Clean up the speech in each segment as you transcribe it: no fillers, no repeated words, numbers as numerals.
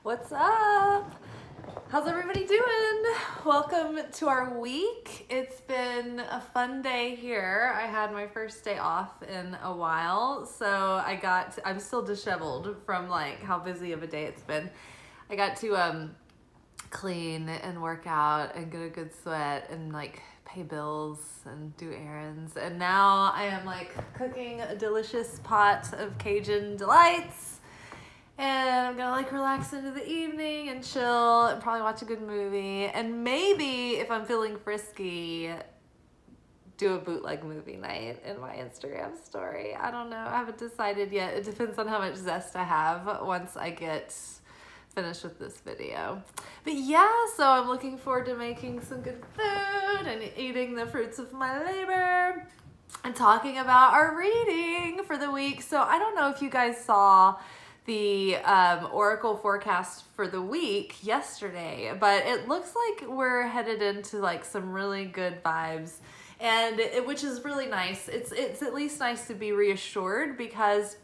What's up? How's everybody doing? Welcome to our week. It's been a fun day here. I had my first day off in a while, so I'm still disheveled from like how busy of a day it's been. I got to clean and work out and get a good sweat and like pay bills and do errands. And now I am like cooking a delicious pot of Cajun delights. And I'm gonna like relax into the evening and chill and probably watch a good movie. And maybe if I'm feeling frisky, do a bootleg movie night in my Instagram story. I don't know. I haven't decided yet. It depends on how much zest I have once I get finished with this video. But yeah, so I'm looking forward to making some good food and eating the fruits of my labor and talking about our reading for the week. So I don't know if you guys saw the oracle forecast for the week yesterday, but it looks like we're headed into like some really good vibes, and which is really nice. It's at least nice to be reassured because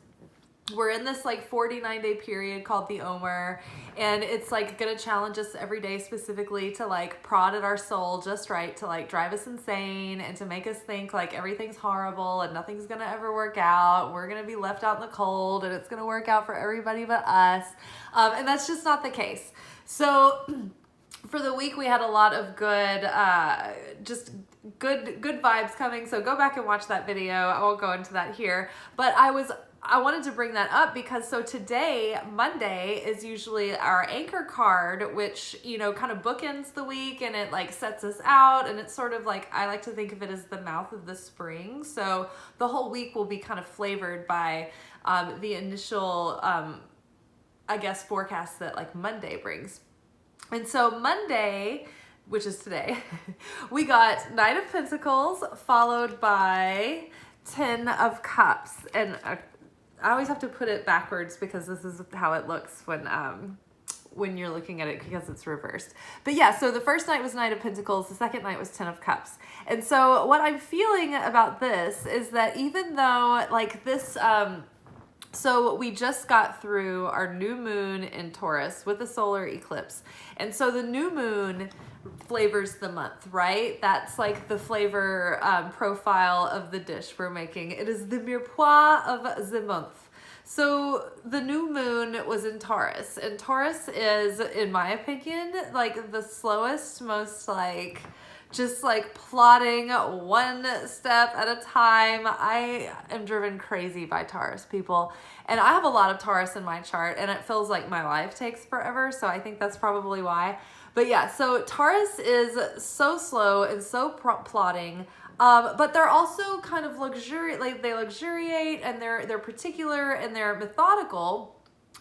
we're in this like 49-day period called the Omer, and it's like gonna challenge us every day specifically to like prod at our soul just right, to like drive us insane and to make us think like everything's horrible and nothing's gonna ever work out. We're gonna be left out in the cold and it's gonna work out for everybody but us. And that's just not the case. So for the week, we had a lot of good, just good vibes coming. So go back and watch that video. I won't go into that here, but I wanted to bring that up because so today, Monday, is usually our anchor card, which, you know, kind of bookends the week and it like sets us out, and it's sort of like, I like to think of it as the mouth of the spring. So the whole week will be kind of flavored by the initial, I guess, forecast that like Monday brings. And so Monday, which is today, we got Knight of Pentacles followed by 10 of Cups. And I always have to put it backwards because this is how it looks when you're looking at it because it's reversed. But yeah, so the first night was Knight of Pentacles, the second night was 10 of Cups. And so what I'm feeling about this is that even though like this, so we just got through our new moon in Taurus with a solar eclipse. And so the new moon flavors the month, right? That's like the flavor profile of the dish we're making. It is the mirepoix of the month. So the new moon was in Taurus, and Taurus is, in my opinion, like the slowest, most like just like plotting one step at a time. I am driven crazy by Taurus people, and I have a lot of Taurus in my chart, and it feels like my life takes forever, so I think that's probably why. But yeah, so Taurus is so slow and so plotting, but they're also kind of luxuriate, like they luxuriate, and they're particular and they're methodical.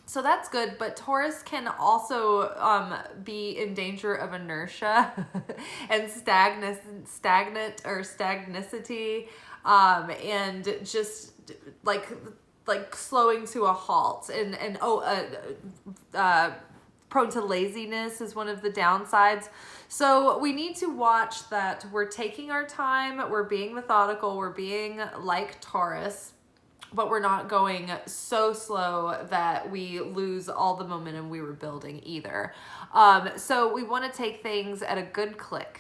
So that's good, but Taurus can also be in danger of inertia and stagnant or stagnicity, and just like slowing to a halt, and prone to laziness is one of the downsides. So we need to watch that we're taking our time, we're being methodical, we're being like Taurus, but we're not going so slow that we lose all the momentum we were building either. So we want to take things at a good click.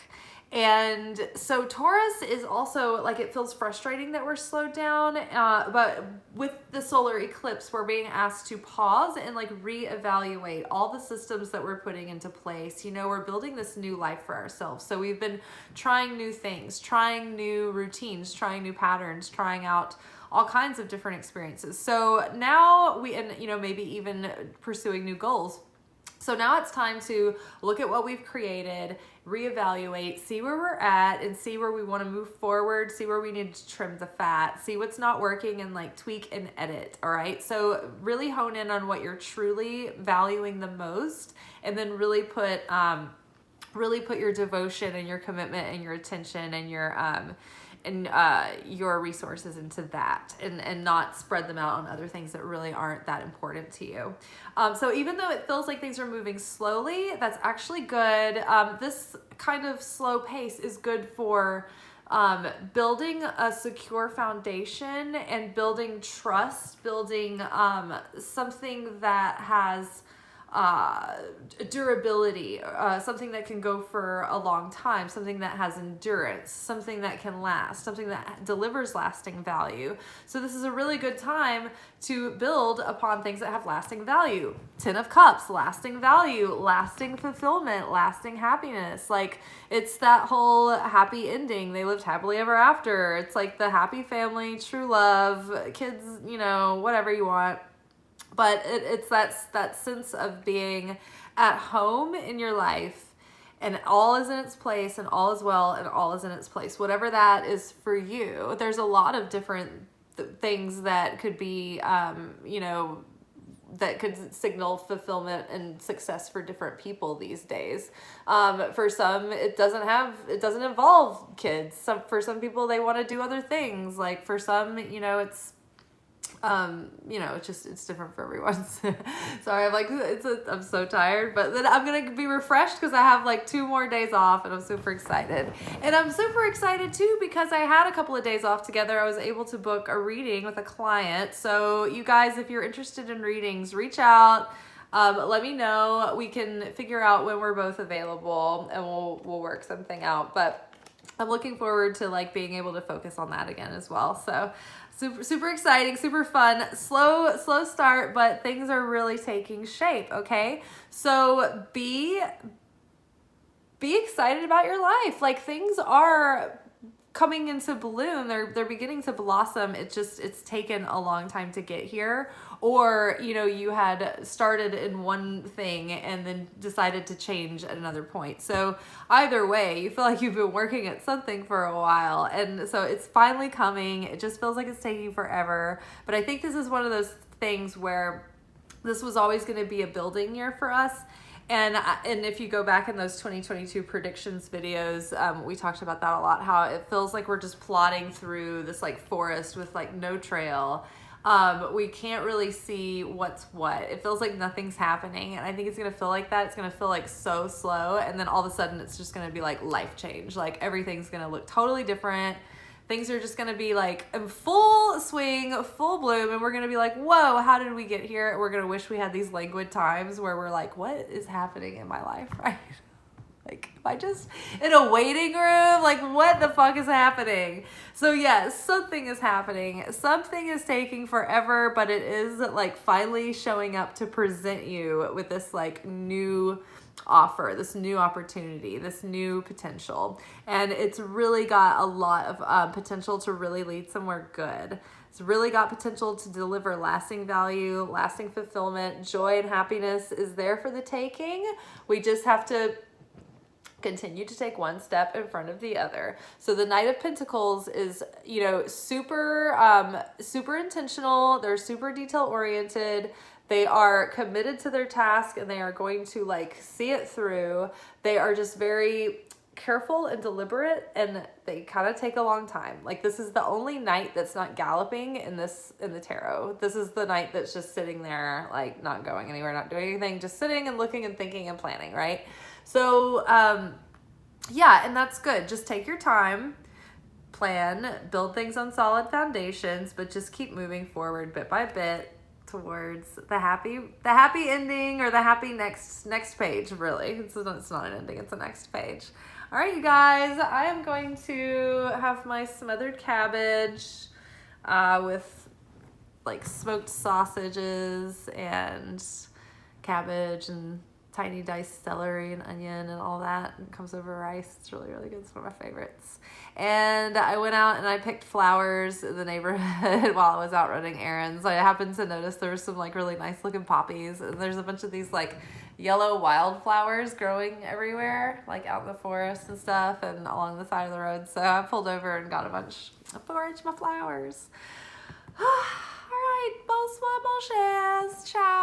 And so Taurus is also like, it feels frustrating that we're slowed down, but with the solar eclipse, we're being asked to pause and like reevaluate all the systems that we're putting into place. You know, we're building this new life for ourselves. So we've been trying new things, trying new routines, trying new patterns, trying out all kinds of different experiences. So now and you know, maybe even pursuing new goals. So now it's time to look at what we've created, reevaluate, see where we're at, and see where we want to move forward, see where we need to trim the fat, see what's not working, and like tweak and edit. All right. So really hone in on what you're truly valuing the most, and then really put your devotion and your commitment and your attention and your resources into that, and not spread them out on other things that really aren't that important to you. So even though it feels like things are moving slowly, that's actually good. This kind of slow pace is good for building a secure foundation and building trust, building something that has durability, something that can go for a long time, something that has endurance, something that can last, something that delivers lasting value. So this is a really good time to build upon things that have lasting value. 10 of Cups, lasting value, lasting fulfillment, lasting happiness. Like, it's that whole happy ending. They lived happily ever after. It's like the happy family, true love, kids, you know, whatever you want. But it's that sense of being at home in your life, and all is in its place, and all is well, and all is in its place. Whatever that is for you. There's a lot of different things that could be, you know, that could signal fulfillment and success for different people these days. For some, it doesn't involve kids. For some people, they want to do other things. Like, for some, you know, it's, you know, it's different for everyone. Sorry, I'm so tired, but then I'm going to be refreshed because I have like 2 more days off, and I'm super excited. And I'm super excited too, because I had a couple of days off together. I was able to book a reading with a client. So you guys, if you're interested in readings, reach out. Let me know. We can figure out when we're both available, and we'll work something out. But I'm looking forward to like being able to focus on that again as well. So super exciting, super fun, slow start, but things are really taking shape. Okay. So be excited about your life. Like, things are coming into bloom. They're beginning to blossom. It's taken a long time to get here. Or, you know, you had started in one thing and then decided to change at another point. So either way, you feel like you've been working at something for a while. And so it's finally coming. It just feels like it's taking forever. But I think this is one of those things where this was always going to be a building year for us. And if you go back in those 2022 predictions videos, we talked about that a lot, how it feels like we're just plodding through this like forest with like no trail. We can't really see what's what. It feels like nothing's happening. And I think it's going to feel like that. It's going to feel like so slow. And then all of a sudden it's just going to be like life change. Like, everything's going to look totally different. Things are just going to be like in full swing, full bloom. And we're going to be like, whoa, how did we get here? We're going to wish we had these languid times where we're like, what is happening in my life, right? Like, am I just in a waiting room? Like, what the fuck is happening? So yes, something is happening. Something is taking forever, but it is like finally showing up to present you with this like new offer, this new opportunity, this new potential. And it's really got a lot of potential to really lead somewhere good. It's really got potential to deliver lasting value, lasting fulfillment. Joy and happiness is there for the taking. We just have to continue to take one step in front of the other. So the Knight of Pentacles is, you know, super intentional. They're super detail oriented. They are committed to their task, and they are going to like see it through. They are just very careful and deliberate, and they kind of take a long time. Like, this is the only knight that's not galloping in the tarot. This is the knight that's just sitting there, like not going anywhere, not doing anything, just sitting and looking and thinking and planning, right? So, yeah, and that's good. Just take your time, plan, build things on solid foundations, but just keep moving forward bit by bit towards the happy ending, or the happy next page, really. It's not an ending, it's the next page. All right, you guys, I am going to have my smothered cabbage with like smoked sausages and cabbage and tiny diced celery and onion and all that. It comes over rice. It's really, really good. It's one of my favorites. And I went out and I picked flowers in the neighborhood while I was out running errands. I happened to notice there were some like really nice looking poppies, and there's a bunch of these like yellow wildflowers growing everywhere, like out in the forest and stuff and along the side of the road. So I pulled over and got a bunch of forage my flowers. All right, bonsoir, mon chers. Ciao.